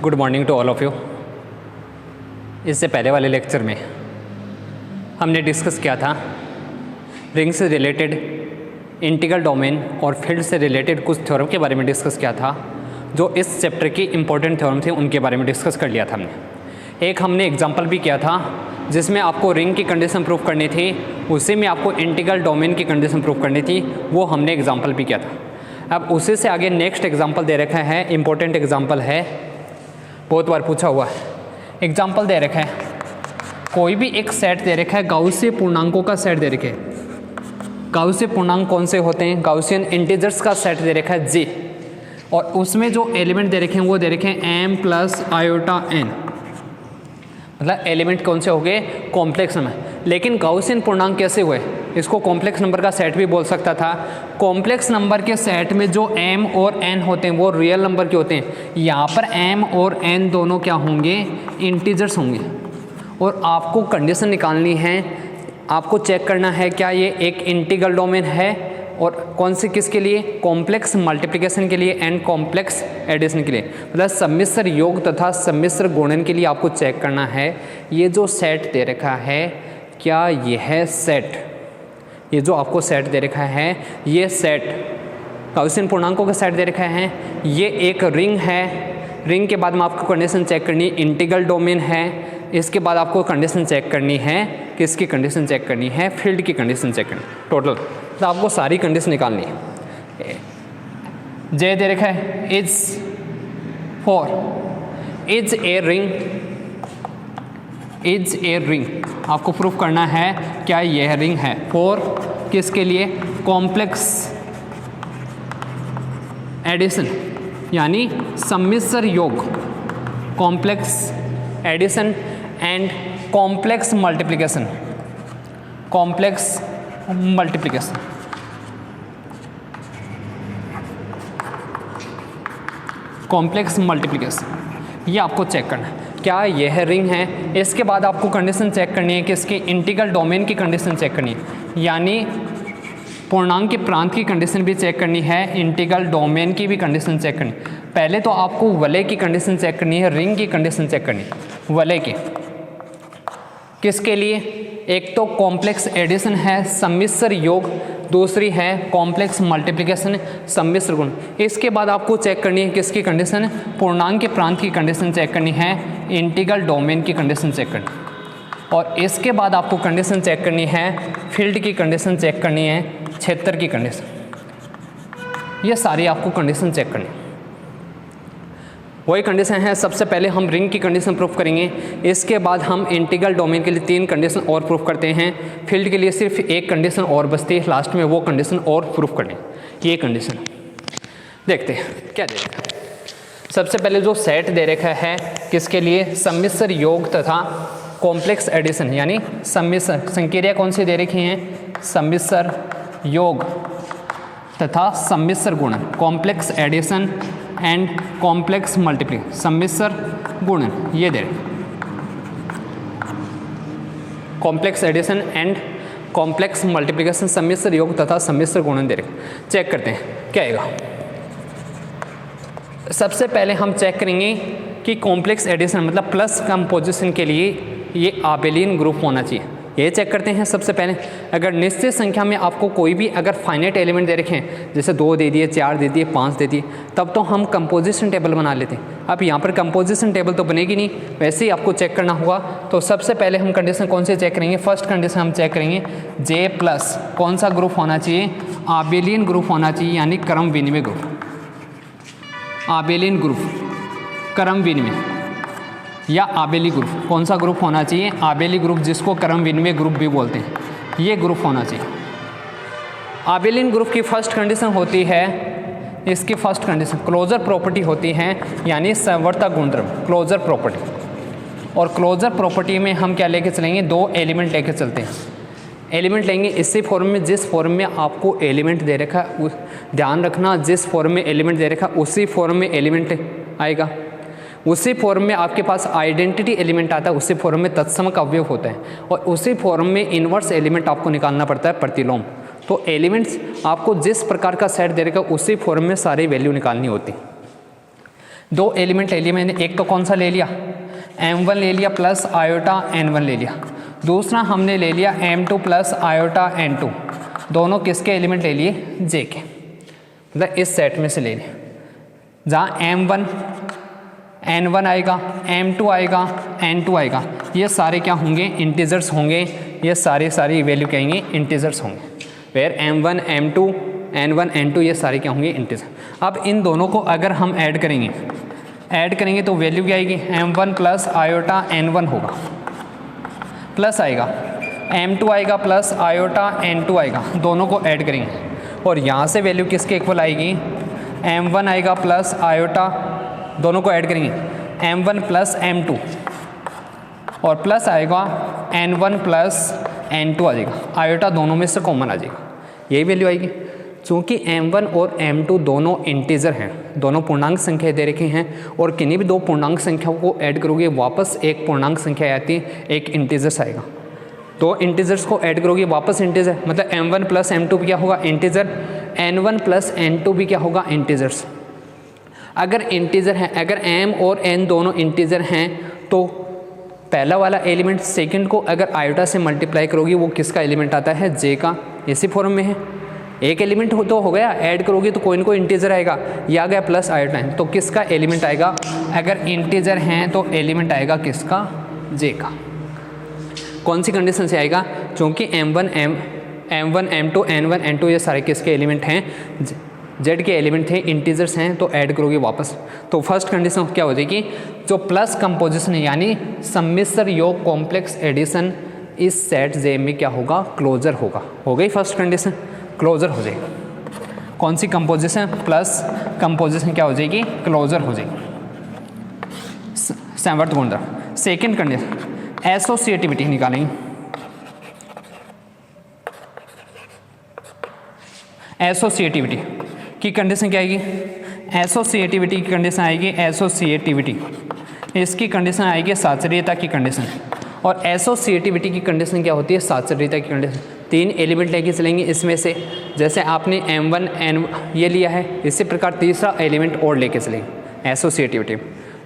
Good morning to all of you. इससे पहले वाले लेक्चर में हमने डिस्कस किया था रिंग से रिलेटेड, इंटीग्रल डोमेन और फील्ड से रिलेटेड कुछ थ्योरम के बारे में डिस्कस किया था। जो इस चैप्टर की इंपॉर्टेंट थ्योरम थे उनके बारे में डिस्कस कर लिया था हमने। एक हमने एग्जांपल भी किया था जिसमें आपको रिंग की कंडीशन प्रूफ करनी थी, उसी में आपको इंटीग्रल डोमेन की कंडीशन प्रूफ करनी थी, वो हमने एग्जांपल भी किया था। अब उसी से आगे नेक्स्ट एग्जांपल दे रखा है, इंपॉर्टेंट एग्जांपल है, बहुत बार पूछा हुआ है। एग्जांपल दे रखा है, कोई भी एक सेट दे रखा है, गाउसियन पूर्णांकों का सेट दे रखा है। गाउसियन पूर्णांक कौन से होते हैं? गाउसियन इंटीजर्स का सेट दे रखा है जी, और उसमें जो एलिमेंट दे रखे हैं वो दे रखे हैं m प्लस आयोटा n, मतलब एलिमेंट कौन से हो गए? Complex number. लेकिन गाउसियन पूर्णांक कैसे हुए? इसको कॉम्प्लेक्स नंबर का सेट भी बोल सकता था। कॉम्प्लेक्स नंबर के सेट में जो m और n होते हैं वो रियल नंबर के होते हैं। यहाँ पर m और n दोनों क्या होंगे? इंटीजर्स होंगे। और आपको कंडीशन निकालनी है, आपको चेक करना है क्या ये एक इंटीग्रल डोमेन है, और कौन से किसके लिए? कॉम्प्लेक्स मल्टीप्लिकेशन के लिए एंड कॉम्प्लेक्स एडिशन के लिए, मतलब सम्मिश्र योग तथा सम्मिश्र गुणन के लिए आपको चेक करना है ये जो सेट दे रखा है क्या यह सेट, ये जो आपको सेट दे रखा है ये सेट गाउसियन पूर्णांकों का सेट दे रखा है, ये एक रिंग है। रिंग के बाद में आपको कंडीशन चेक करनी इंटीग्रल डोमेन है। इसके बाद आपको कंडीशन चेक करनी है, किसकी कंडीशन चेक करनी है? फील्ड की कंडीशन चेक करनी। टोटल तो आपको सारी कंडीशन निकालनी है। जे दे रखा है is for is a ring, is a ring आपको प्रूफ करना है क्या यह रिंग है। फॉर किसके लिए? कॉम्प्लेक्स एडिशन यानी सम्मिश्र योग, complex addition and complex multiplication, complex multiplication. Complex multiplication ये आपको चेक करना है क्या यह रिंग है। इसके बाद आपको कंडीशन चेक करनी है, किसकी? इंटीग्रल डोमेन की कंडीशन चेक करनी है, यानी पूर्णांक के प्रांत की कंडीशन भी चेक करनी है, इंटीग्रल डोमेन की भी कंडीशन चेक करनी है। पहले तो आपको वलय की कंडीशन चेक करनी है, रिंग की कंडीशन चेक करनी है। वलय की किसके लिए? एक तो कॉम्प्लेक्स एडिशन है, सम्मिश्र योग, दूसरी है कॉम्प्लेक्स मल्टीप्लिकेशन, सम्मिश्र गुण। इसके बाद आपको चेक करनी है किसकी कंडीशन? पूर्णांक के प्रांत की कंडीशन चेक करनी है, इंटीग्रल डोमेन की कंडीशन चेक करनी है। और इसके बाद आपको कंडीशन चेक करनी है, फील्ड की कंडीशन चेक करनी है, क्षेत्र की कंडीशन। ये सारी आपको कंडीशन चेक करनी है। वही कंडीशन है, सबसे पहले हम रिंग की कंडीशन प्रूफ करेंगे, इसके बाद हम इंटीग्रल डोमेन के लिए 3 कंडीशन और प्रूफ करते हैं, फील्ड के लिए सिर्फ एक कंडीशन और बचती है, लास्ट में वो कंडीशन और प्रूफ करनी। ये कंडीशन देखते हैं क्या दे रखा है। सबसे पहले जो सेट दे रखा है किसके लिए? सम्मिश्र योग तथा कॉम्प्लेक्स एडिशन, यानी सम्मिश्र संक्रिया कौन सी दे रखी हैं? सम्मिश्र योग तथा सम्मिश्र गुणन, complex addition and complex multiplication, सम्मिश्र गुणन ये दे रहे। Complex addition and complex multiplication, सम्मिश्र योग तथा सम्मिश्र गुणन दे रहे। चेक करते हैं क्या आएगा। सबसे पहले हम चेक करेंगे कि कॉम्प्लेक्स एडिशन मतलब प्लस कंपोजिशन के लिए ये आबेलियन ग्रुप होना चाहिए। ये चेक करते हैं सबसे पहले। अगर निश्चित संख्या में आपको कोई भी अगर फाइनाइट एलिमेंट दे रखे हैं, जैसे 2 दे दिए, 4 दे दिए, 5 दे दिए, तब तो हम कंपोजिशन टेबल बना लेते हैं। अब यहाँ पर कंपोजिशन टेबल तो बनेगी नहीं, वैसे ही आपको चेक करना होगा। तो सबसे पहले हम कंडीशन कौन से चेक करेंगे? फर्स्ट कंडीशन हम चेक करेंगे जे प्लस कौन सा ग्रुप होना चाहिए? आबेलियन ग्रुप होना चाहिए, यानी क्रम विनिमय ग्रुप। आबेलियन ग्रुप, क्रम विनिमय या आबेली ग्रुप, कौन सा ग्रुप होना चाहिए? आबेली ग्रुप, जिसको क्रम विनिमय ग्रुप भी बोलते हैं, ये ग्रुप होना चाहिए। आबेलियन ग्रुप की फर्स्ट कंडीशन होती है, इसकी फर्स्ट कंडीशन क्लोजर प्रॉपर्टी होती है, यानी संवर्तक गुणधर्म, क्लोजर प्रॉपर्टी। और क्लोजर प्रॉपर्टी में हम क्या लेके चलेंगे? 2 एलिमेंट लेके चलते हैं। एलिमेंट लेंगे इसी फॉर्म में, जिस फॉर्म में आपको एलिमेंट दे रखा, ध्यान रखना जिस फॉर्म में एलिमेंट दे रखा उसी फॉर्म में एलिमेंट आएगा। उसी फॉर्म में आपके पास आइडेंटिटी एलिमेंट आता है, उसी फॉर्म में तत्समक अवयव होता है, और उसी फॉर्म में इन्वर्स एलिमेंट आपको निकालना पड़ता है, प्रतिलोम। तो एलिमेंट्स आपको जिस प्रकार का सेट दे रखा उसी फॉर्म में सारी वैल्यू निकालनी होती है। दो एलिमेंट ले लिए मैंने, एक तो कौन सा ले लिया, m1 ले लिया प्लस आयोटा n1 ले लिया, दूसरा हमने ले लिया m2 प्लस आयोटा n2, दोनों किसके एलिमेंट ले लिए, j के, मतलब इस सेट में से ले लिए, जहाँ m1 n1 आएगा, m2 आएगा, n2 आएगा, ये सारे क्या होंगे, इंटीजर्स होंगे, ये सारी वैल्यू क्या होंगे, इंटीजर्स होंगे, where m1 m2 n1 n2 ये सारे क्या होंगे, इंटीजर। अब इन दोनों को अगर हम ऐड करेंगे तो वैल्यू क्या आएगी, m1 प्लस आयोटा n1 होगा, प्लस आएगा m2 आएगा प्लस आयोटा n2 आएगा, दोनों को ऐड करेंगे और यहाँ से वैल्यू किसके इक्वल आएगी, m1 आएगा प्लस आयोटा, दोनों को ऐड करेंगे m1 प्लस m2 और प्लस आएगा n1 प्लस n2 आ जाएगा, आयोटा दोनों में से कॉमन आ जाएगा, यही वैल्यू आएगी। चूँकि m1 और m2 दोनों इंटीजर हैं, दोनों पूर्णांक संख्या दे रखे हैं और किन्हीं भी दो पूर्णांक संख्याओं को ऐड करोगे वापस एक पूर्णांक संख्या आती है, एक इंटीजर्स आएगा, दो इंटीजर्स को ऐड करोगे वापस इंटीजर, मतलब m1 प्लस m2 भी क्या होगा, इंटीजर, n1 प्लस n2 भी क्या होगा, इंटीजर्स। अगर इंटीजर है, अगर m और n दोनों इंटीजर हैं तो पहला वाला एलिमेंट सेकंड को अगर आयोटा से मल्टीप्लाई करोगे वो किसका एलिमेंट आता है, j का, इसी फॉर्म में है, एक एलिमेंट तो हो गया, ऐड करोगे तो कोई ना कोई इंटीजर आएगा, ये आ गया प्लस आयोटा है, तो किसका एलिमेंट आएगा, अगर इंटीजर हैं तो एलिमेंट आएगा किसका, j का। कौन सी कंडीशन से आएगा, क्योंकि m1 m2 n1 n2 ये सारे किसके एलिमेंट हैं, z के एलिमेंट थे, इंटीजर्स हैं, तो ऐड करोगे वापस, तो फर्स्ट कंडीशन क्या हो जाएगी, जो प्लस कंपोजिशन है यानी सम्मिश्र योग कॉम्प्लेक्स एडिशन इस सेट j में क्या होगा, क्लोजर होगा, हो गई फर्स्ट कंडीशन, क्लोजर हो जाएगी। कौन सी कंपोजिशन, प्लस कंपोजिशन क्या हो जाएगी, क्लोजर हो जाएगी, समवर्त गुणधर्म। सेकेंड कंडीशन एसोसिएटिविटी निकालेंगे, एसोसिएटिविटी की कंडीशन क्या आएगी, एसोसिएटिविटी की कंडीशन आएगी, एसोसिएटिविटी इसकी कंडीशन आएगी साचर्यता की कंडीशन, और एसोसिएटिविटी की कंडीशन क्या होती है, साचर्यता की कंडीशन, तीन एलिमेंट लेके चलेंगे इसमें से, जैसे आपने m1 n ये लिया है, इसी प्रकार तीसरा एलिमेंट और लेके चलेंगे एसोसिएटिविटी,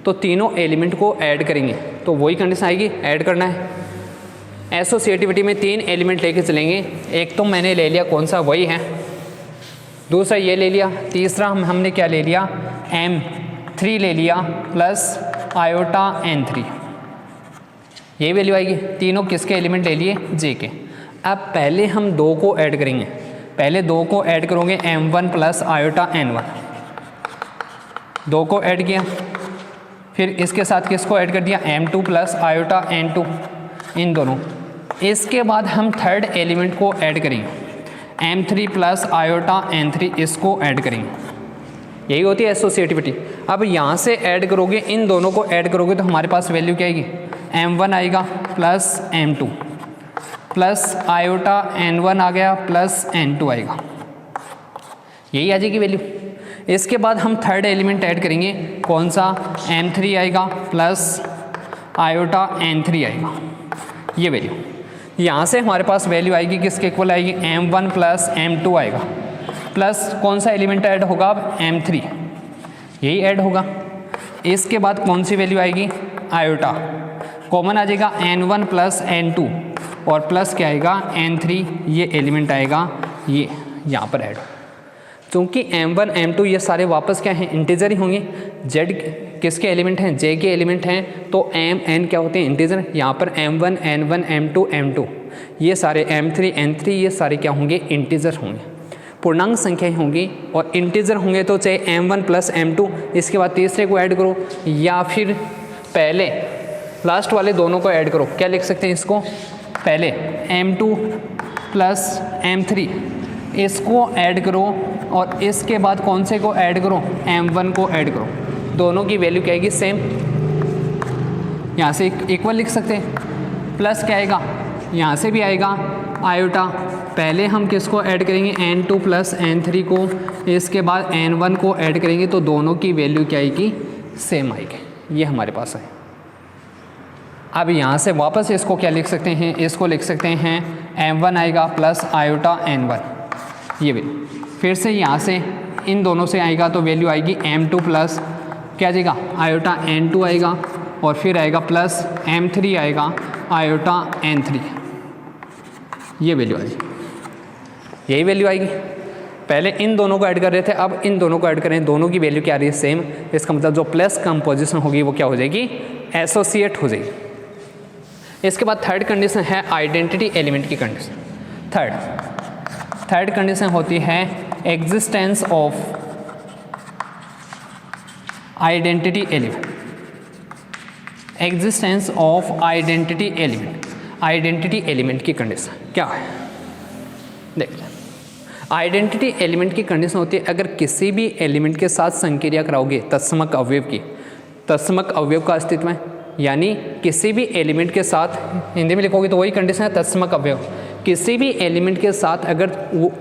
तो तीनों एलिमेंट को ऐड करेंगे तो वही कंडीशन आएगी, ऐड करना है। एसोसिएटिविटी में तीन एलिमेंट लेके चलेंगे, एक तो मैंने ले लिया कौन सा, वही है, दूसरा ये ले लिया, तीसरा हमने क्या ले लिया, m3 ले लिया प्लस आयोटा n3, ये वैल्यू आएगी, तीनों किसके एलिमेंट ले लिए, j के। अब पहले हम दो को ऐड करेंगे, पहले दो को ऐड करोगे m1 प्लस आयोटा n1, दो को ऐड किया, फिर इसके साथ किसको ऐड कर दिया, m2 प्लस आयोटा n2, इन दोनों, इसके बाद हम थर्ड एलिमेंट को ऐड करेंगे m3 प्लस आयोटा n3, इसको ऐड करेंगे, यही होती है एसोसिएटिविटी। अब यहाँ से ऐड करोगे, इन दोनों को ऐड करोगे तो हमारे पास वैल्यू क्या आएगी, m1 आएगा plus m2 plus iota n1 आ गया प्लस n2 आएगा, यही आ जाएगी वैल्यू। इसके बाद हम थर्ड एलिमेंट ऐड करेंगे, कौन सा, m3 आएगा प्लस आयोटा n3 आएगा, ये वैल्यू। यहाँ से हमारे पास वैल्यू आएगी किसके इक्वल आएगी, m1 प्लस m2 आएगा, प्लस कौन सा एलिमेंट ऐड होगा, अब m3, यही ऐड होगा। इसके बाद कौन सी वैल्यू आएगी, आयोटा, कॉमन आ जाएगा n1 प्लस n2 और प्लस क्या आएगा, n3, ये एलिमेंट आएगा, ये यहाँ पर ऐड। क्योंकि m1 m2 ये सारे वापस क्या हैं, इंटीजर ही होंगे, z किसके एलिमेंट हैं, j के एलिमेंट हैं, तो m n क्या होते हैं, इंटीजर, यहाँ पर m1 n1 m2 m2 ये सारे m3 n3 ये सारे क्या होंगे, इंटीजर होंगे, पूर्णांक संख्याएं होंगी, और इंटीजर होंगे तो चाहे m1 प्लस m2, इसके बाद तीसरे को ऐड करो, या फिर पहले लास्ट वाले दोनों को ऐड करो, क्या लिख सकते हैं इसको, पहले m2 प्लस m3 इसको ऐड करो, और इसके बाद कौन से को ऐड करो, m1 को ऐड करो, दोनों की वैल्यू क्या आएगी, सेम, यहाँ से इक्वल लिख सकते हैं, प्लस क्या आएगा, यहाँ से भी आएगा आयोटा, पहले हम किसको ऐड करेंगे, n2 प्लस n3 को, इसके बाद n1 को ऐड करेंगे तो दोनों की वैल्यू क्या आएगी, सेम आएगी, ये हमारे पास है। अब यहाँ से वापस इसको क्या लिख सकते हैं, इसको लिख सकते हैं m1 आएगा प्लस आयोटा n1, ये वैल्यू, फिर से यहाँ से इन दोनों से आएगा तो वैल्यू आएगी m2 प्लस क्या आ जाएगा, आयोटा N2 आएगा और फिर आएगा प्लस M3 आएगा आयोटा N3, ये वैल्यू आ जाएगी, यही वैल्यू आएगी। पहले इन दोनों को ऐड कर रहे थे, अब इन दोनों को ऐड करें, दोनों की वैल्यू क्या आ रही है, सेम। इसका मतलब जो प्लस कंपोजिशन होगी वो क्या हो जाएगी, एसोसिएट हो जाएगी। इसके बाद थर्ड कंडीशन है आइडेंटिटी एलिमेंट की कंडीशन। थर्ड कंडीशन होती है existence of identity element. Existence of identity element, identity element की कंडीशन क्या है, देखिए आइडेंटिटी एलिमेंट की कंडीशन होती है अगर किसी भी एलिमेंट के साथ संक्रिया कराओगे तत्समक अवयव की, तत्समक अवयव का अस्तित्व है, यानी किसी भी एलिमेंट के साथ, हिंदी में लिखोगे तो वही कंडीशन है तत्समक अवयव। किसी भी एलिमेंट के साथ अगर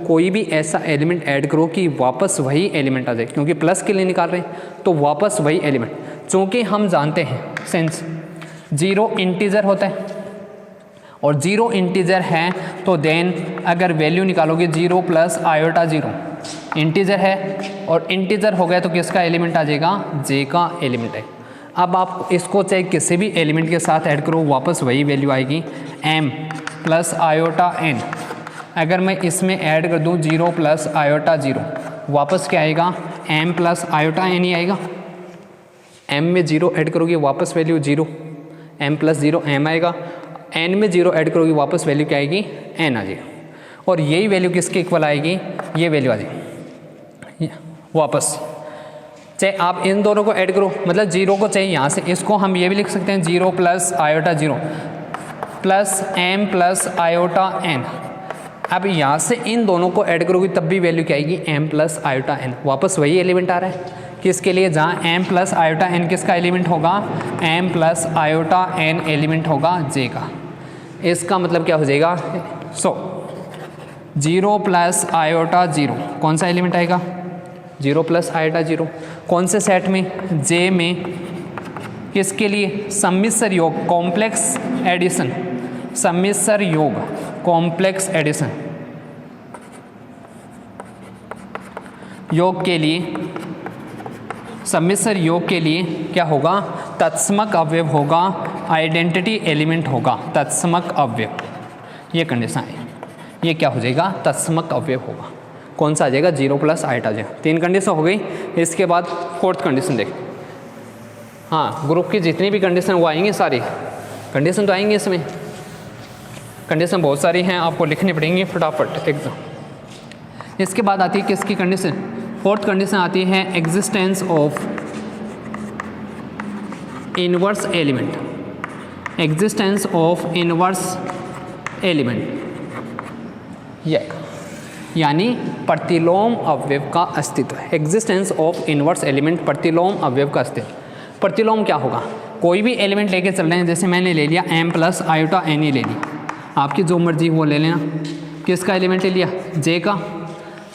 कोई भी ऐसा एलिमेंट ऐड करो कि वापस वही एलिमेंट आ जाए, क्योंकि प्लस के लिए निकाल रहे हैं तो वापस वही एलिमेंट, चूँकि हम जानते हैं सिंस जीरो इंटीजर होता है और जीरो इंटीजर है तो देन अगर वैल्यू निकालोगे 0 प्लस आयोटा 0 इंटीजर है और इंटीजर हो गया तो किसका एलिमेंट आ जाएगा, जे का एलिमेंट है। अब आप इसको चाहे किसी भी एलिमेंट के साथ ऐड करो वापस वही वैल्यू आएगी m प्लस आयोटा n। अगर मैं इसमें ऐड कर दूं 0 प्लस आयोटा 0 वापस क्या आएगा, m प्लस आयोटा n ही आएगा। m में 0 ऐड करोगे वापस वैल्यू 0, m प्लस 0 m आएगा, n में 0 ऐड करोगे वापस वैल्यू क्या आएगी, n आ जाएगी। और यही वैल्यू किसके इक्वल आएगी, ये वैल्यू आ जाएगी वापस। चाहे आप इन दोनों को ऐड करो, मतलब 0 को चाहिए यहाँ से, इसको हम ये भी लिख सकते हैं 0 plus iota 0 plus m plus iota n। अब यहाँ से इन दोनों को ऐड करोगे तब भी वैल्यू क्या आएगी, m प्लस आयोटा n, वापस वही एलिमेंट आ रहा है किसके लिए, जहाँ m प्लस आयोटा n किसका एलिमेंट होगा, m plus iota n element होगा j का। इसका मतलब क्या हो जाएगा, 0 प्लस आयोटा 0 कौन सा एलिमेंट आएगा, 0 प्लस आयोटा 0 कौन से सेट में, j में, किसके लिए, सम्मिश्र योग कॉम्प्लेक्स एडिशन, सम्मिश्र योग कॉम्प्लेक्स एडिशन योग के लिए, सम्मिश्र योग के लिए क्या होगा, तत्समक अवयव होगा, आइडेंटिटी एलिमेंट होगा तत्समक अवयव। ये कंडीशन है, ये क्या हो जाएगा, तत्समक अवयव होगा। कौन सा आ जाएगा, 0 प्लस आयोटा 0। 3 कंडीशन हो गई। इसके बाद फोर्थ कंडीशन देख, हाँ ग्रुप की जितनी भी कंडीशन वो आएंगे, सारी कंडीशन तो आएंगे इसमें, कंडीशन बहुत सारी हैं, आपको लिखनी पड़ेंगी फटाफट एग्जाम। इसके बाद आती है किसकी कंडीशन, फोर्थ कंडीशन आती है existence of inverse element, existence of inverse element, यानी प्रतिलोम अवयव का अस्तित्व। एग्जिस्टेंस ऑफ इनवर्स एलिमेंट, प्रतिलोम अवयव का अस्तित्व। प्रतिलोम क्या होगा, कोई भी एलिमेंट लेके चल रहे हैं, जैसे मैंने ले लिया m प्लस आयोटा n ही ले ली, आपकी जो मर्जी वो ले लेना। किसका एलिमेंट ले लिया, j का,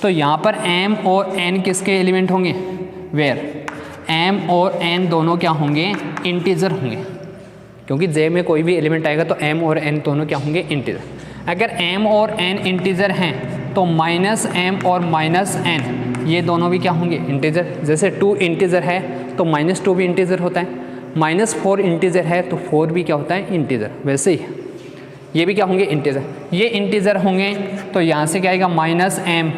तो यहाँ पर m और n किसके एलिमेंट होंगे, वेयर m और n दोनों क्या होंगे, इंटीजर होंगे, क्योंकि j में कोई भी एलिमेंट आएगा तो m और n दोनों क्या होंगे, इंटीजर। अगर m और n इंटीजर हैं तो माइनस m और माइनस n ये दोनों भी क्या होंगे, इंटीजर। जैसे 2 इंटीजर है तो -2 भी इंटीजर होता है, -4 इंटीजर है तो 4 भी क्या होता है, इंटीजर। वैसे ही ये भी क्या होंगे, इंटीजर। ये इंटीजर होंगे तो यहाँ से क्या आएगा, -m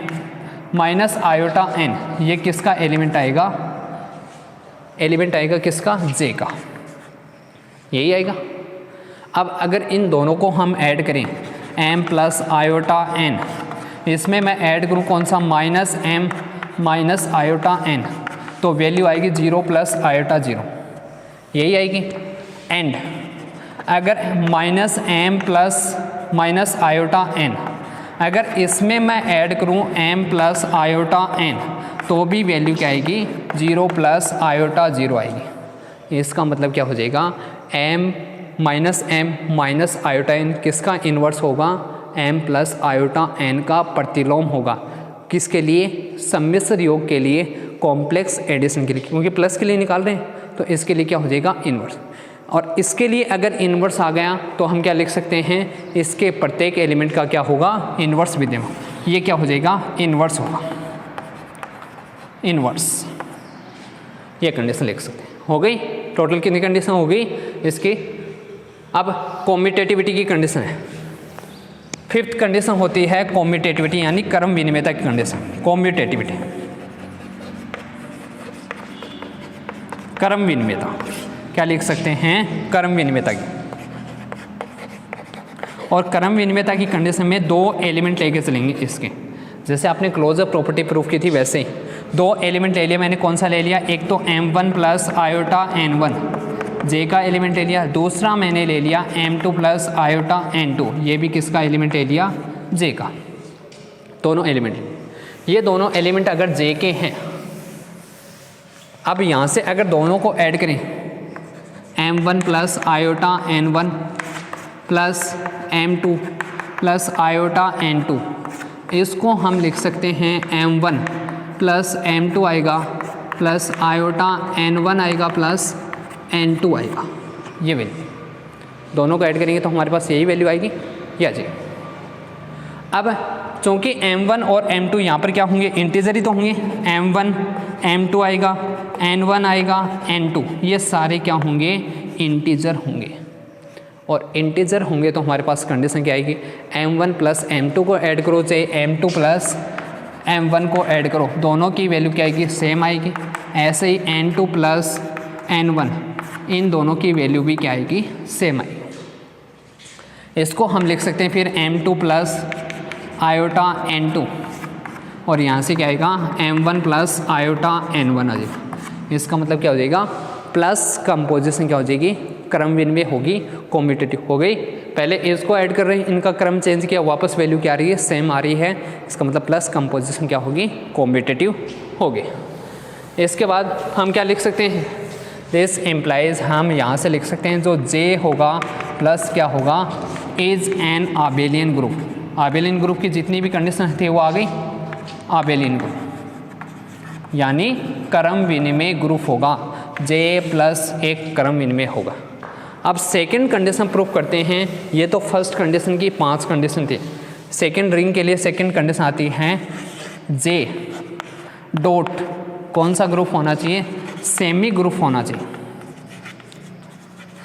माइनस आयोटा n, ये किसका एलिमेंट आएगा, एलिमेंट आएगा किसका, j का, यही आएगा। अब अगर इन दोनों को हम ऐड करें m प्लस आयोटा n, इसमें मैं ऐड करूँ कौन सा, -m माइनस आयोटा n, तो वैल्यू आएगी 0 प्लस आयोटा 0, यही आएगी। एंड अगर -m plus minus iota n, अगर इसमें मैं ऐड करूँ m प्लस आयोटा n, तो भी वैल्यू क्या आएगी, 0 प्लस आयोटा 0 आएगी। इसका मतलब क्या हो जाएगा, m माइनस आयोटा n किसका इन्वर्स होगा, m प्लस आयोटा n का प्रतिलोम होगा। किसके लिए, सम्मिश्र योग के लिए, कॉम्प्लेक्स एडिशन के लिए, क्योंकि प्लस के लिए निकाल रहे हैं तो इसके लिए क्या हो जाएगा, इन्वर्स। और इसके लिए अगर इन्वर्स आ गया तो हम क्या लिख सकते हैं, इसके प्रत्येक एलिमेंट का क्या होगा, इन्वर्स विद्यमान। ये क्या हो जाएगा, इन्वर्स होगा, इन्वर्स। ये कंडीशन लिख सकते हैं। हो गई, टोटल कितनी कंडीशन हो गई इसकी। अब कॉम्यूटेटिविटी की कंडीशन है। फिफ्थ कंडीशन होती है कॉम्यूटेटिविटी यानी क्रम विनिमयता की कंडीशन। कॉम्यूटेटिविटी, क्रम विनिमयता, क्या लिख सकते हैं, क्रम विनिमयता की। और क्रम विनिमयता की कंडीशन में दो एलिमेंट लेके चलेंगे इसके, जैसे आपने क्लोजर प्रॉपर्टी प्रूफ की थी वैसे ही दो एलिमेंट ले लिया मैंने। कौन सा ले लिया, एक तो m1 प्लस आयोटा n1 जे का एलिमेंट ले लिया, दूसरा मैंने ले लिया m2 प्लस आयोटा n2, ये भी किसका एलिमेंट ले लिया, जे का। दोनों एलिमेंट, ये दोनों एलिमेंट अगर जे के हैं, अब यहाँ से अगर दोनों को ऐड करें m1 plus iota n1 plus m2 plus iota n2, इसको हम लिख सकते हैं m1 प्लस m2 आएगा प्लस आयोटा n1 आएगा प्लस n2 आएगा। ये वैल्यू दोनों को ऐड करेंगे तो हमारे पास यही वैल्यू आएगी, या जी। अब चूँकि m1 और m2 यहाँ पर क्या होंगे, इंटीजर ही तो होंगे, m1 m2 आएगा, n1 आएगा, n2, ये सारे क्या होंगे, इंटीजर होंगे। और इंटीजर होंगे तो हमारे पास कंडीशन क्या आएगी, m1 प्लस m2 को ऐड करो चाहे m2 प्लस m1 को ऐड करो, दोनों की वैल्यू क्या आएगी, सेम आएगी। ऐसे ही n2 प्लस n1, इन दोनों की वैल्यू भी क्या आएगी, सेम आएगी। इसको हम लिख सकते हैं फिर m2 प्लस आयोटा n2, और यहाँ से क्या आएगा m1 प्लस आयोटा n1 आ जाएगा। इसका मतलब क्या हो जाएगा, प्लस कंपोजिशन क्या हो जाएगी, क्रम विनिमय होगी, कॉम्यूटेटिव हो गई। पहले इसको ऐड कर रहे हैं, इनका क्रम चेंज किया, वापस वैल्यू क्या आ रही है, सेम आ रही है। इसका मतलब प्लस कंपोजिशन क्या होगी, कॉम्यूटेटिव होगी। इसके बाद हम क्या लिख सकते हैं, दिस इम्प्लाइज, हम यहाँ से लिख सकते हैं जो जे होगा प्लस क्या होगा, इज एन आबेलियन ग्रुप। आबेलियन ग्रुप की जितनी भी कंडीशन थी वो आ गई, आबेलियन ग्रुप यानी क्रम विनिमय ग्रुप होगा, जे प्लस एक क्रम विनिमय होगा। अब सेकंड कंडीशन प्रूफ करते हैं। ये तो फर्स्ट कंडीशन की 5 कंडीशन थी। सेकंड रिंग के लिए सेकंड कंडीशन आती है जे डॉट कौन सा ग्रुप होना चाहिए, सेमी ग्रुप होना चाहिए।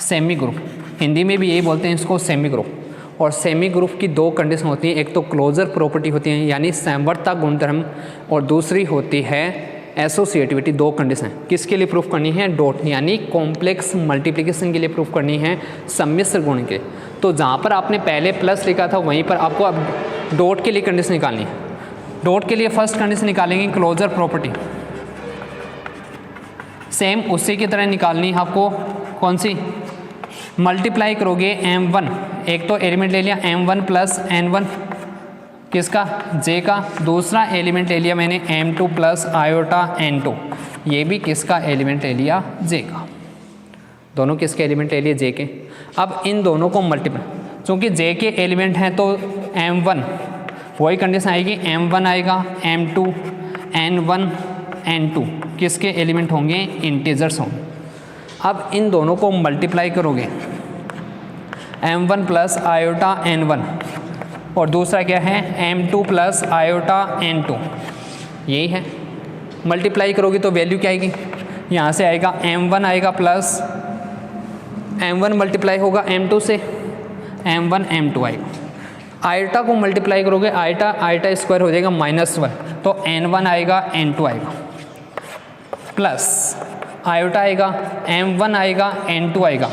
सेमी ग्रुप, हिंदी में भी यही बोलते हैं इसको, सेमी ग्रुप। और सेमी ग्रुप की 2 कंडीशन होती हैं, एक तो क्लोजर प्रॉपर्टी होती है यानी समवर्तता गुणधर्म, और दूसरी होती है एसोसिएटिविटी। 2 कंडीशन किसके लिए प्रूफ करनी है, डॉट यानी कॉम्प्लेक्स मल्टीप्लिकेशन के लिए प्रूफ करनी है, सम्मिश्र गुण के। तो जहाँ पर आपने पहले प्लस लिखा था वहीं पर आपको अब डॉट के लिए कंडीशन निकालनी है। डॉट के लिए फर्स्ट कंडीशन निकालेंगे क्लोजर प्रॉपर्टी, सेम उसी की तरह निकालनी है आपको। कौन सी, मल्टीप्लाई करोगे m1, एक तो एलिमेंट ले लिया m1 प्लस n1 किसका, जे का, दूसरा एलिमेंट ले लिया मैंने m2 प्लस आयोटा n2, ये भी किसका एलिमेंट ले लिया, जे का। दोनों किसके एलिमेंट ले लिए, जे के। अब इन दोनों को मल्टीप्लाई, चूँकि जे के एलिमेंट हैं तो m1 वही कंडीशन आएगी, m1 आएगा, m2, n1, n2 किसके एलिमेंट होंगे, इंटीजर्स होंगे। अब इन दोनों को मल्टीप्लाई करोगे m1 प्लस आयोटा n1 और दूसरा क्या है m2 प्लस आयोटा n2, यही है। मल्टीप्लाई करोगे तो वैल्यू क्या आएगी, यहाँ से आएगा m1 आएगा प्लस m1 मल्टीप्लाई होगा m2 से, m1 m2 आएगा। आयोटा को मल्टीप्लाई करोगे आयोटा स्क्वायर हो जाएगा -1, तो n1 आएगा n2 आएगा, प्लस आयोटा आएगा m1 आएगा n2 आएगा,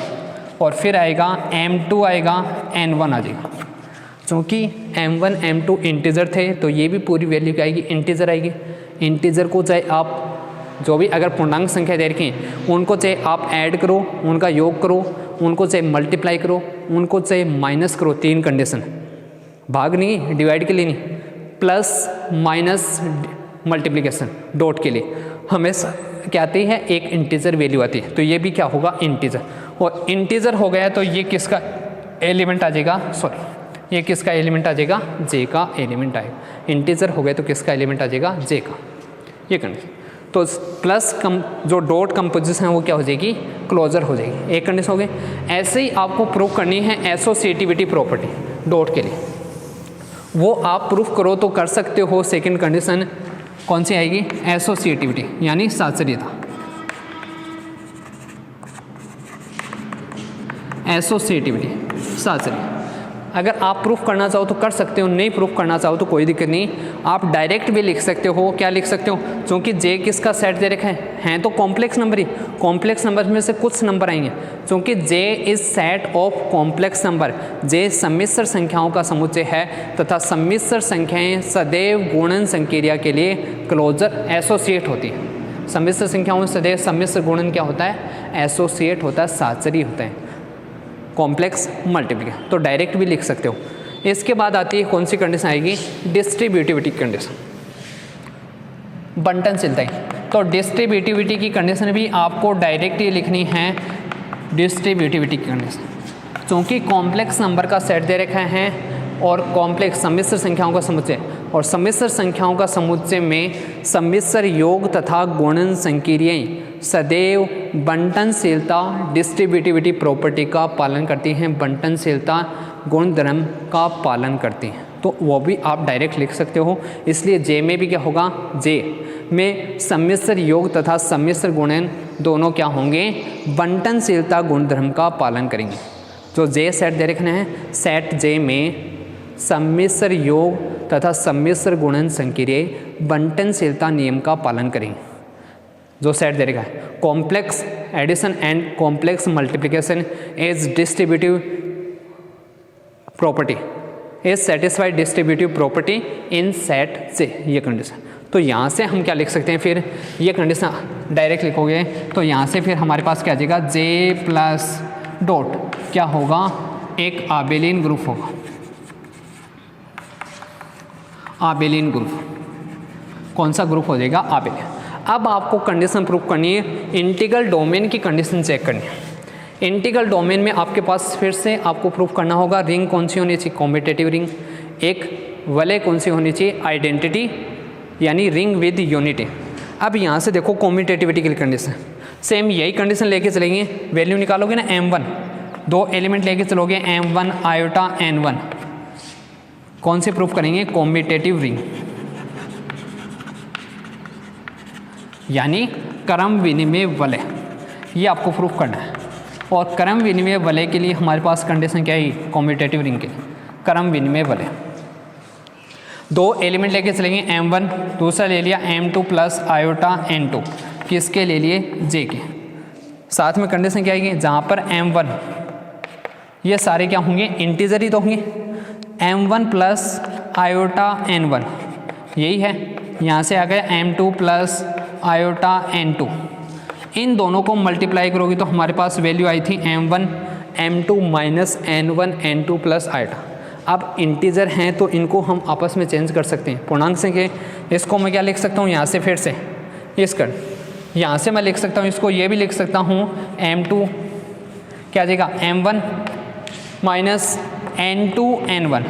और फिर आएगा m2 आएगा n1 आ जाएगा। चूँकि m1 m2 इंटीजर थे तो ये भी पूरी वैल्यू क्या आएगी, इंटीजर आएगी। इंटीजर को चाहे आप जो भी अगर पूर्णांक संख्या दे रखी हैं उनको चाहे आप ऐड करो, उनका योग करो, उनको चाहे मल्टीप्लाई करो, उनको चाहे माइनस करो, 3 कंडीशन, भाग नहीं, डिवाइड के लिए नहीं, प्लस माइनस मल्टीप्लिकेशन डॉट के लिए हमेशा क्या आती है, एक इंटीजर वैल्यू आती है। तो ये भी क्या होगा, इंटीजर। और इंटीजर हो गया तो ये किसका एलिमेंट आ जाएगा, सॉरी ये किसका एलिमेंट आ जाएगा, जे का एलिमेंट आएगा। इंटीजर हो गया तो किसका एलिमेंट आ जाएगा, जे का। ये कंडीशन, तो प्लस जो डॉट कंपोजिशन है वो क्या हो जाएगी, क्लोजर हो जाएगी। एक कंडीशन हो गई। ऐसे ही आपको प्रूफ करनी है एसोसिएटिविटी प्रॉपर्टी डॉट के लिए, वो आप प्रूफ करो तो कर सकते हो। सेकंड कंडीशन कौन सी आएगी, एसोसिएटिविटी यानी साचर्यता। एसोसिएटिविटी साझेदारी। अगर आप प्रूफ करना चाहो तो कर सकते हो, नहीं प्रूफ करना चाहो तो कोई दिक्कत नहीं, आप डायरेक्ट भी लिख सकते हो। क्या लिख सकते हो, क्योंकि जे किसका सेट दे रखा है तो कॉम्प्लेक्स नंबर ही, कॉम्प्लेक्स नंबर में से कुछ नंबर आएंगे, क्योंकि J is set of complex number. J सम्मिश्र संख्याओं का समुच्चय है तथा सम्मिश्र संख्याएं सदैव गुणन संक्रिया के लिए क्लोजर एसोसिएट होती है। सम्मिश्र संख्याओं में सदैव सम्मिश्र गुणन क्या होता है, एसोसिएट होता है, साचरी होता है, कॉम्प्लेक्स मल्टीप्लिकेशन। तो डायरेक्ट भी लिख सकते हो। इसके बाद आती है कौन सी कंडीशन आएगी, डिस्ट्रीब्यूटिविटी कंडीशन, बंटनशीलता। तो डिस्ट्रीब्यूटिविटी की कंडीशन भी आपको डायरेक्ट ही लिखनी है, डिस्ट्रीब्यूटिविटी की कंडीशन, क्योंकि कॉम्प्लेक्स नंबर का सेट दे रखा है और कॉम्प्लेक्स सम्मिश्र संख्याओं का समुच्चय, और सम्मिश्र संख्याओं का समुच्चय में सम्मिश्र योग तथा गुणन संक्रियाएं सदैव बंटनशीलता डिस्ट्रीब्यूटिविटी प्रॉपर्टी का पालन करती हैं, बंटनशीलता गुणधर्म का पालन करती हैं। तो वो भी आप डायरेक्ट लिख सकते हो। इसलिए जे में भी क्या होगा, जे में सम्मिश्र योग तथा सम्मिश्र गुणन दोनों क्या होंगे, बंटनशीलता गुणधर्म का पालन करेंगे। जो जे सेट दे रखना है, सेट जे में सम्मिश्र योग तथा सम्मिश्र गुणन संक्रियाएं बंटनशीलता नियम का पालन करेंगे। जो सेट दे रखा है, complex addition and complex multiplication is distributive property is satisfied distributive property in set से, ये कंडीशन। तो यहाँ से हम क्या लिख सकते हैं, फिर ये कंडीशन डायरेक्ट लिखोगे तो यहाँ से फिर हमारे पास क्या आ जाएगा, जे प्लस डॉट क्या होगा, एक आबेलियन ग्रुप होगा, आबेलियन ग्रुप। कौन सा ग्रुप हो जाएगा, आबेलियन। अब आपको कंडीशन प्रूफ करनी है, इंटीग्रल डोमेन की कंडीशन चेक करनी है। इंटीग्रल डोमेन में आपके पास फिर से आपको प्रूफ करना होगा, रिंग कौन सी होनी चाहिए, कॉम्पिटेटिव रिंग। एक वलय कौन सी होनी चाहिए, आइडेंटिटी यानी रिंग विद यूनिटी। अब यहाँ से देखो कॉम्पिटेटिविटी की कंडीशन, सेम यही कंडीशन लेके चलेंगे। वैल्यू निकालोगे ना m1, दो एलिमेंट लेके चलोगे m1 आयोटा n1, कौन से प्रूफ करेंगे, कॉम्पिटेटिव रिंग यानी क्रम विनिमय वलय, ये आपको प्रूफ करना है। और क्रम विनिमय वलय के लिए हमारे पास कंडीशन क्या है, कॉम्पिटेटिव रिंग के क्रम विनिमय वलय। दो एलिमेंट लेके चलेंगे m1, दूसरा ले लिया m2 प्लस आयोटा n2, किसके ले लिए, j के। साथ में कंडीशन क्या आएगी, जहाँ पर m1 ये सारे क्या होंगे, इंटीजर ही तो होंगे, m1 प्लस आयोटा n1 यही है। यहाँ से आ गया m2 प्लस आयोटा n2, इन दोनों को मल्टीप्लाई करोगे तो हमारे पास वैल्यू आई थी m1 m2 minus n1 n2 plus iota. अब इंटीजर हैं तो इनको हम आपस में चेंज कर सकते हैं, पूर्णांक संख्या। इसको मैं क्या लिख सकता हूँ, यहाँ से फिर से इसका यहाँ से मैं लिख सकता हूँ, इसको ये भी लिख सकता हूँ m2 क्या आ जाएगा, m1 माइनस n2 n1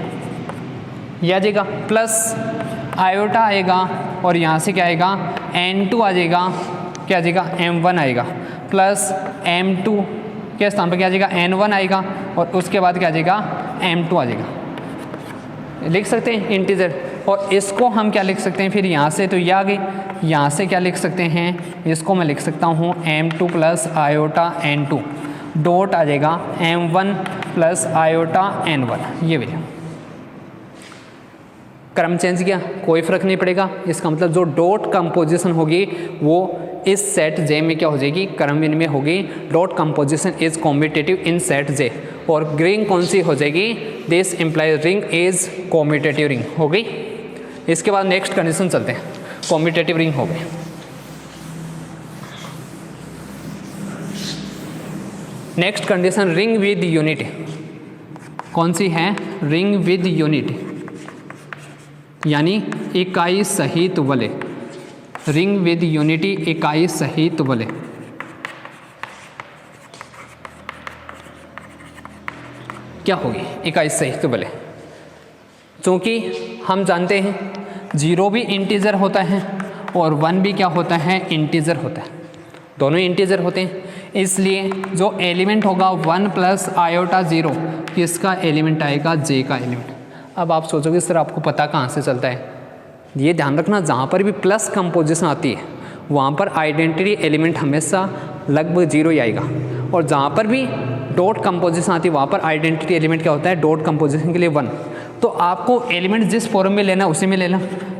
यह आ जाएगा, प्लस आयोटा आएगा और यहाँ से क्या आएगा, n2 आ जाएगा, क्या आ जाएगा, m1 आएगा, प्लस m2 के स्थान पर क्या आ जाएगा, n1 आएगा, और उसके बाद क्या आ जाएगा, m2 आ जाएगा। लिख सकते हैं इंटीजर। और इसको हम क्या लिख सकते हैं, फिर यहाँ से तो ये आ गई, यहाँ से क्या लिख सकते हैं, इसको मैं लिख सकता हूँ m2 plus iota n2 dot आ जाएगा m1 प्लस आयोटा n1, ये भी क्रम चेंज किया, कोई फर्क नहीं पड़ेगा। इसका मतलब जो डॉट कंपोजिशन होगी वो इस सेट जे में क्या हो जाएगी, क्रम विनिमय होगी। Dot composition is competitive in set J. और रिंग कौन सी हो जाएगी, this implies ring is competitive ring हो गई। इसके बाद नेक्स्ट कंडीशन चलते हैं, कॉम्पिटेटिव रिंग हो गई। Next condition ring with unity, कौन सी है, रिंग विद यूनिटी यानी इकाई सहित वलय। रिंग विद यूनिटी इकाई सहित वलय। क्या होगी, इकाई सहित वलय। क्योंकि हम जानते हैं 0 भी इंटीजर होता है और 1 भी क्या होता है, इंटीजर होता है, दोनों इंटीजर होते हैं। इसलिए जो एलिमेंट होगा 1 प्लस आयोटा 0, किसका एलिमेंट आएगा, जे का एलिमेंट। अब आप सोचोगे सर आपको पता कहाँ से चलता है, ये ध्यान रखना, जहाँ पर भी प्लस कंपोजिशन आती है वहाँ पर आइडेंटिटी एलिमेंट हमेशा लगभग 0 ही आएगा, और जहाँ पर भी डॉट कंपोजिशन आती है वहाँ पर आइडेंटिटी एलिमेंट क्या होता है, डॉट कंपोजिशन के लिए 1। तो आपको एलिमेंट जिस फॉर्म में लेना उसी में लेना।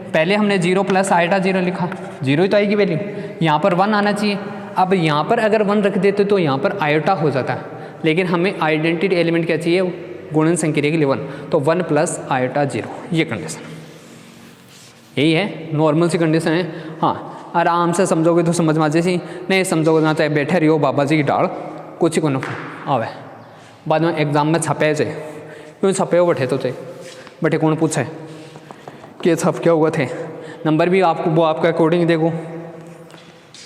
पहले हमने 0 प्लस आइटा 0 लिखा, 0 ही तो आएगी वैल्यू, यहाँ पर 1 आना चाहिए। अब यहाँ पर अगर 1 रख देते तो यहाँ पर आयोटा हो जाता है, लेकिन हमें आइडेंटिटी एलिमेंट क्या चाहिए, गुणन संक्रिया के लिए 1, तो 1 प्लस आयोटा 0, ये कंडीशन यही है, नॉर्मल सी कंडीशन है। हाँ, आराम से समझोगे तो समझ में आ जाएगी, नहीं समझोगे ना, चाहे बैठे रहियो बाबा जी की डाल, कुछ ही को आवे, बाद में एग्जाम में छपे जाए, क्यों छपे हो बैठे तो थे, बैठे कौन पूछे कि छप क्या हुआ थे, नंबर भी आपको वो आपका अकॉर्डिंग देखो,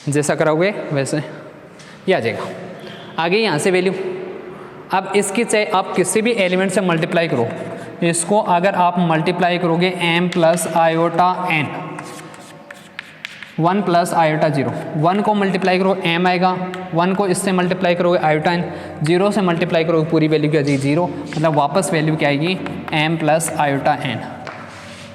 जैसा कराओगे वैसे ये आ जाएगा। आगे यहाँ से वैल्यू, अब इसकी चाहे आप किसी भी एलिमेंट से मल्टीप्लाई करो, इसको अगर आप मल्टीप्लाई करोगे m plus iota n, 1 plus iota 0, 1 को मल्टीप्लाई करो m आएगा, 1 को इससे मल्टीप्लाई करोगे आयोटा n, 0 से मल्टीप्लाई करोगे पूरी वैल्यू क्या आएगी 0, मतलब वापस वैल्यू क्या आएगी m प्लस आयोटा n।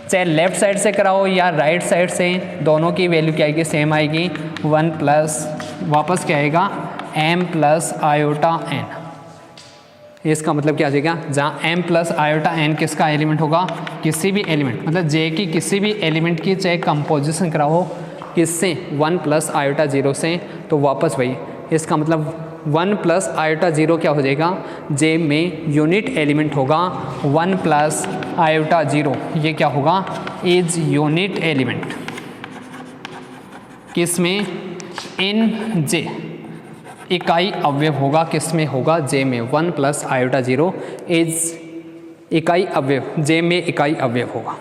चाहे लेफ्ट साइड से कराओ या राइट साइड से, दोनों की वैल्यू क्या आएगी, सेम आएगी, 1 प्लस वापस क्या आएगा m प्लस आयोटा n। इसका मतलब क्या आ जाएगा, जहाँ m प्लस आयोटा n किसका एलिमेंट होगा, किसी भी एलिमेंट, मतलब j की किसी भी एलिमेंट की चाहे कंपोजिशन कराओ किससे, 1 प्लस आयोटा 0 से, तो वापस वही, इसका मतलब 1 प्लस आयोटा 0 क्या हो जाएगा, j में यूनिट एलिमेंट होगा, 1 प्लस आयोटा 0 ये क्या होगा, इज यूनिट एलिमेंट, किस में, इन j, इकाई अवयव होगा, किस में होगा, j में, 1 प्लस आयोटा 0 इज इकाई अवयव, j में इकाई अवयव होगा।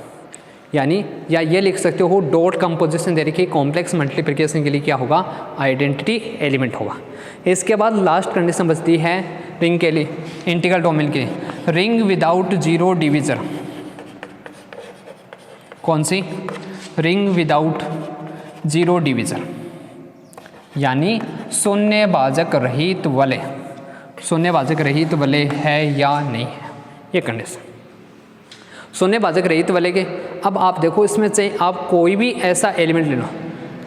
यानी या ये लिख सकते हो डॉट कंपोजिशन दे रखी, कॉम्प्लेक्स मल्टीप्लिकेशन के लिए क्या होगा, आइडेंटिटी एलिमेंट होगा। इसके बाद लास्ट कंडीशन बचती है रिंग के लिए, इंटीग्रल डोमेन के लिए, रिंग विदाउट जीरो डिविजन। कौन सी, रिंग विदाउट जीरो डिविजन, यानी शून्य भाजक रहित वलय, शून्य भाजक रहित वलय है या नहीं है, ये कंडीशन शून्य भाजक रहित वलय के। अब आप देखो इसमें चाहिए आप कोई भी ऐसा एलिमेंट ले लो,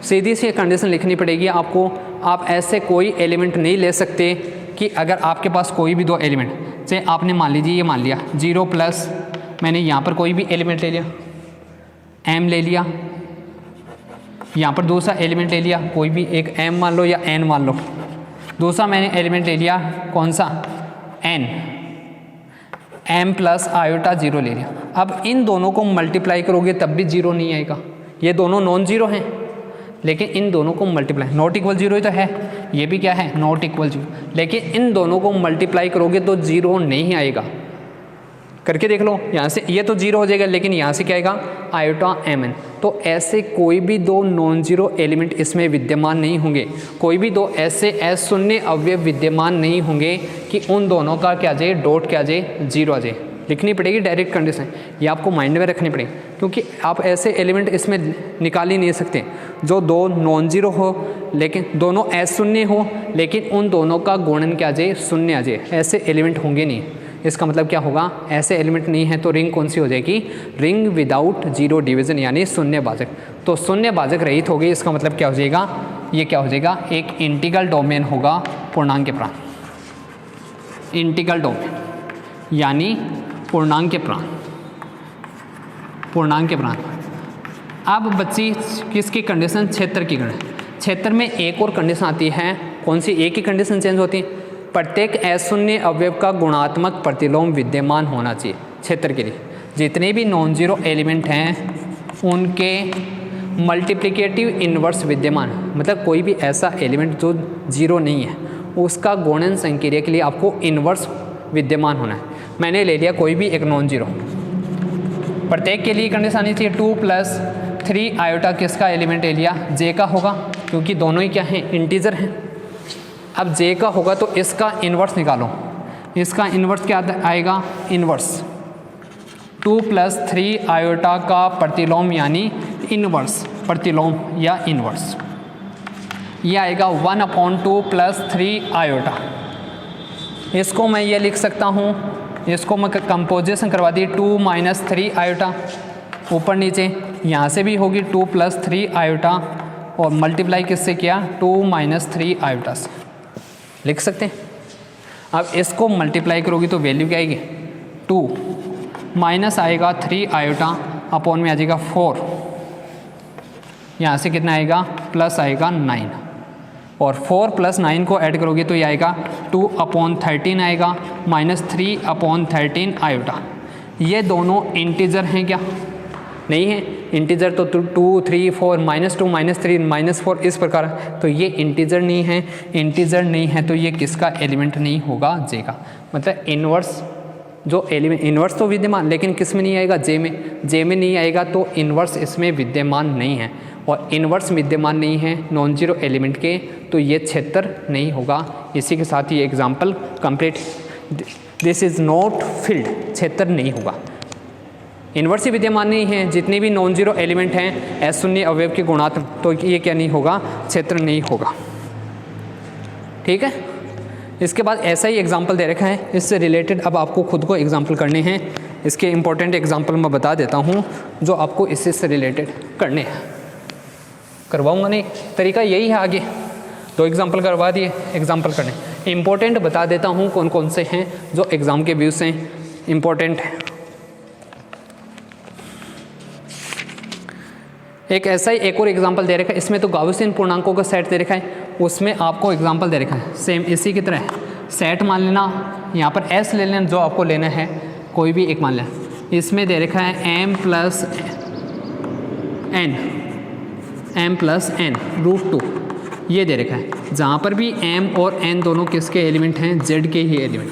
सीधी सी कंडीशन लिखनी पड़ेगी आपको, आप ऐसे कोई एलिमेंट नहीं ले सकते कि अगर आपके पास कोई भी दो एलिमेंट, चाहे आपने मान लीजिए ये मान लिया 0 प्लस, मैंने यहाँ पर कोई भी एलिमेंट ले लिया, m ले लिया, यहाँ पर दूसरा एलिमेंट ले लिया, कोई भी एक m मान लो या n मान लो, दूसरा मैंने एलिमेंट ले लिया कौन सा, n, m प्लस आयोटा 0 ले लिया। अब इन दोनों को मल्टीप्लाई करोगे तब भी 0 नहीं आएगा, ये दोनों नॉन जीरो हैं, लेकिन इन दोनों को मल्टीप्लाई, नॉट इक्वल 0 ही तो है, ये भी क्या है, नॉट इक्वल 0, लेकिन इन दोनों को मल्टीप्लाई करोगे तो 0 नहीं आएगा। करके देख लो, यहाँ से ये तो 0 हो जाएगा, लेकिन यहाँ से क्या आएगा, आयोटा mn। तो ऐसे कोई भी दो नॉन जीरो एलिमेंट इसमें विद्यमान नहीं होंगे, कोई भी दो ऐसे अशून्य अवयव विद्यमान नहीं होंगे कि उन दोनों का क्या आ जाए, डॉट क्या आ जाए, 0 आ जाए। लिखनी पड़ेगी डायरेक्ट कंडीशन, ये आपको माइंड में रखनी पड़ेगी, क्योंकि आप ऐसे एलिमेंट इसमें निकाल ही नहीं सकते जो दो नॉन जीरो हो, लेकिन दोनों अशून्य हो, लेकिन उन दोनों का गुणन क्या आ जाए, शून्य आ जाए, ऐसे एलिमेंट होंगे नहीं। इसका मतलब क्या होगा, ऐसे एलिमेंट नहीं है तो रिंग कौन सी हो जाएगी, रिंग विदाउट जीरो डिवीजन, यानी शून्य भाजक। तो शून्य भाजक रहित होगी, इसका मतलब क्या हो जाएगा, ये क्या हो जाएगा, एक इंटीग्रल डोमेन होगा पूर्णांक के प्राण, इंटीग्रल डोमेन यानी पूर्णांक के प्राण, पूर्णांक के प्राण। अब बच्ची किसकी कंडीशन, क्षेत्र की कंडीशन। क्षेत्र में एक और कंडीशन आती है, कौन सी, एक ही कंडीशन चेंज होती है, प्रत्येक अशून्य अवयव का गुणात्मक प्रतिलोम विद्यमान होना चाहिए। क्षेत्र के लिए जितने भी नॉन जीरो एलिमेंट हैं उनके मल्टीप्लिकेटिव इन्वर्स विद्यमान, मतलब कोई भी ऐसा एलिमेंट जो जीरो नहीं है उसका गुणन संक्रिया के लिए आपको इन्वर्स विद्यमान होना है। मैंने ले लिया कोई भी एक नॉन जीरो, प्रत्येक के लिए कंडीशन आनी चाहिए 2 प्लस 3 आयोटा किसका एलिमेंट ले लिया, जे का होगा, क्योंकि दोनों ही क्या हैं, इंटीजर हैं। अब जे का होगा तो इसका इन्वर्स निकालो, इसका इन्वर्स क्या आएगा, इन्वर्स 2 प्लस 3 आयोटा का प्रतिलोम यानी इन्वर्स, प्रतिलोम या इन्वर्स, ये आएगा 1/2 प्लस 3 आयोटा। इसको मैं ये लिख सकता हूँ, इसको मैं कंपोजिशन करवा दी 2 माइनस 3 आयोटा, ऊपर नीचे यहाँ से भी होगी 2 प्लस 3 आयोटा, और मल्टीप्लाई किससे किया, 2 माइनस 3 आयोटा से लिख सकते हैं। अब इसको मल्टीप्लाई करोगी तो वैल्यू क्या आएगी 2, माइनस आएगा 3 आयोटा अपॉन में आ जाएगा 4, यहाँ से कितना आएगा प्लस आएगा 9, और 4 + 9 को ऐड करोगे तो ये आएगा 2/13 आएगा माइनस 3/13 आयोटा। ये दोनों इंटीजर हैं क्या? नहीं है। इंटीजर तो 2, 3, 4, -2, -3, -4 इस प्रकार, तो ये इंटीजर नहीं है। इंटीजर नहीं है तो ये किसका एलिमेंट नहीं होगा? जे का। मतलब इन्वर्स जो एलिमेंट, इन्वर्स तो विद्यमान लेकिन किस में नहीं आएगा? जे में। जे में नहीं आएगा तो इन्वर्स इसमें विद्यमान नहीं है, और इन्वर्स विद्यमान नहीं है नॉन जीरो एलिमेंट के, तो ये क्षेत्र नहीं होगा। इसी के साथ ये example complete. This is not filled, क्षेत्र नहीं होगा। इन्वर्स ही विद्यमान नहीं है, जितने भी नॉन जीरो एलिमेंट हैं एस शून्य अवयव के गुणात्मक, तो ये क्या नहीं होगा? क्षेत्र नहीं होगा। ठीक है। इसके बाद ऐसा ही एग्जाम्पल दे रखा है, इससे रिलेटेड अब आपको खुद को एग्जाम्पल करने हैं। इसके इंपॉर्टेंट एग्जाम्पल मैं बता देता हूँ जो आपको इससे से रिलेटेड करने हैं। करवाऊँगा नहीं, तरीका यही है। आगे 2 एग्जाम्पल करवा दिए, एग्जाम्पल करने इंपॉर्टेंट बता देता हूँ कौन कौन से हैं जो एग्ज़ाम के व्यू से इम्पोर्टेंट है। एक ऐसा ही एक और एग्जाम्पल दे रखा है, इसमें तो गाउसियन पूर्णांकों का सेट दे रखा है, उसमें आपको एग्जाम्पल दे रखा है सेम इसी की तरह है। सेट मान लेना, यहाँ पर एस ले लेना, जो आपको लेना है कोई भी एक मान लेना। इसमें दे रखा है m + n √2, ये दे रखा है। जहाँ पर भी m और n दोनों किसके एलिमेंट हैं? z के ही एलिमेंट।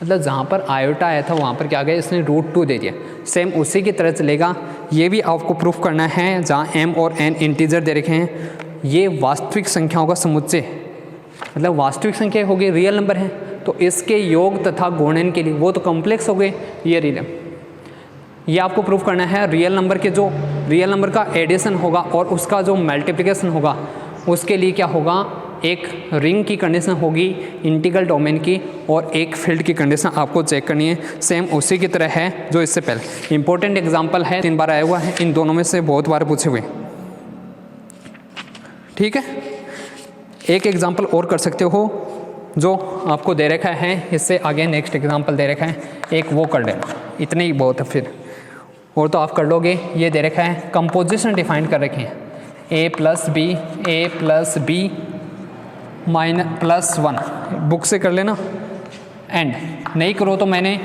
मतलब जहाँ पर आयोटा आया था वहाँ पर क्या गया? इसने √2 दे दिया। सेम उसी की तरह चलेगा। ये भी आपको प्रूफ करना है, जहाँ m और n इंटीजर दे रखे हैं, ये वास्तविक संख्याओं का समुच्चय, मतलब वास्तविक संख्या होगी, रियल नंबर है, तो इसके योग तथा गुणन के लिए, वो तो कॉम्प्लेक्स हो गए, ये रियल। ये आपको प्रूफ करना है। रियल नंबर के जो रियल नंबर का एडिशन होगा और उसका जो मल्टीप्लिकेशन होगा, उसके लिए क्या होगा? एक रिंग की कंडीशन होगी इंटीग्रल डोमेन की, और एक फील्ड की कंडीशन आपको चेक करनी है। सेम उसी की तरह है जो इससे पहले। इंपॉर्टेंट एग्जांपल है, 3 बार आया हुआ है, इन दोनों में से बहुत बार पूछे हुए। ठीक है। एक एग्जांपल और कर सकते हो जो आपको दे रखा है, इससे आगे नेक्स्ट एग्जांपल दे रखा है, एक वो कर लेना, इतने ही बहुत है, फिर और तो आप कर लोगे। ये दे रखा है, कंपोजिशन डिफाइन कर रखे हैं, a + b -+1, बुक से कर लेना। एंड नहीं करो तो मैंने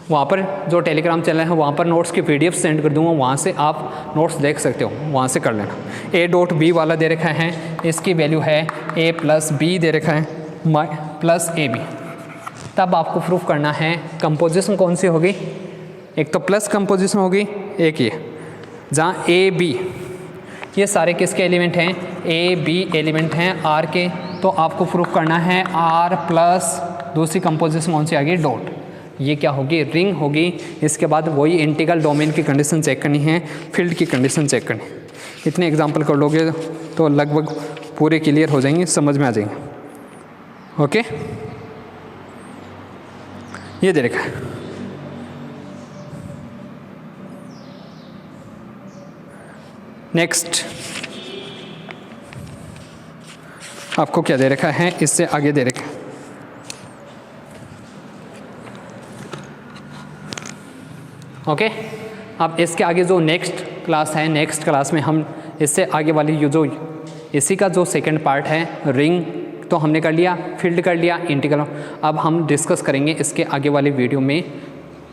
वहाँ पर जो टेलीग्राम चैनल है वहाँ पर नोट्स की PDF सेंड कर दूँगा, वहाँ से आप नोट्स देख सकते हो, वहाँ से कर लेना। a.b वाला दे रखा है, इसकी वैल्यू है a + b दे रखा है +ab। तब आपको प्रूफ करना है कंपोजिशन कौन सी होगी? एक तो प्लस कंपोजिशन होगी, एक ये जहाँ a b ये सारे किसके एलिमेंट हैं? a b एलिमेंट हैं r के। तो आपको प्रूफ करना है r + दूसरी कंपोजिशन कौन सी आ गई? डॉट। ये क्या होगी? रिंग होगी। इसके बाद वही इंटीग्रल डोमेन की कंडीशन चेक करनी है, फील्ड की कंडीशन चेक करनी है। इतने एग्जाम्पल कर लोगे तो लगभग पूरे क्लियर हो जाएंगे, समझ में आ जाएंगे। ओके, ये दे रखा है। नेक्स्ट आपको क्या दे रखा है? इससे आगे दे रखा है ओके। अब इसके आगे जो नेक्स्ट क्लास है, नेक्स्ट क्लास में हम इससे आगे वाली जो इसी का जो सेकंड पार्ट है, रिंग तो हमने कर लिया, फील्ड कर लिया, इंटीग्रल। अब हम डिस्कस करेंगे इसके आगे वाले वीडियो में,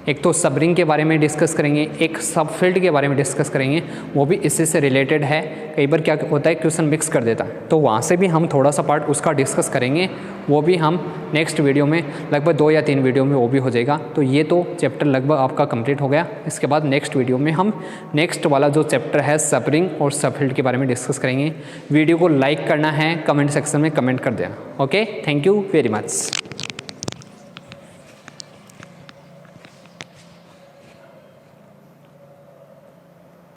एक तो सब रिंग के बारे में डिस्कस करेंगे, एक सब फील्ड के बारे में डिस्कस करेंगे, वो भी इसी से रिलेटेड है। कई बार क्या होता है, क्वेश्चन मिक्स कर देता है, तो वहाँ से भी हम थोड़ा सा पार्ट उसका डिस्कस करेंगे, वो भी हम नेक्स्ट वीडियो में, लगभग 2 या 3 वीडियो में वो भी हो जाएगा। तो ये तो चैप्टर लगभग आपका कंप्लीट हो गया। इसके बाद नेक्स्ट वीडियो में हम नेक्स्ट वाला जो चैप्टर है सब रिंग और सब फील्ड के बारे में डिस्कस करेंगे। वीडियो को लाइक करना है, कमेंट सेक्शन में कमेंट कर देना। Okay, thank you very much.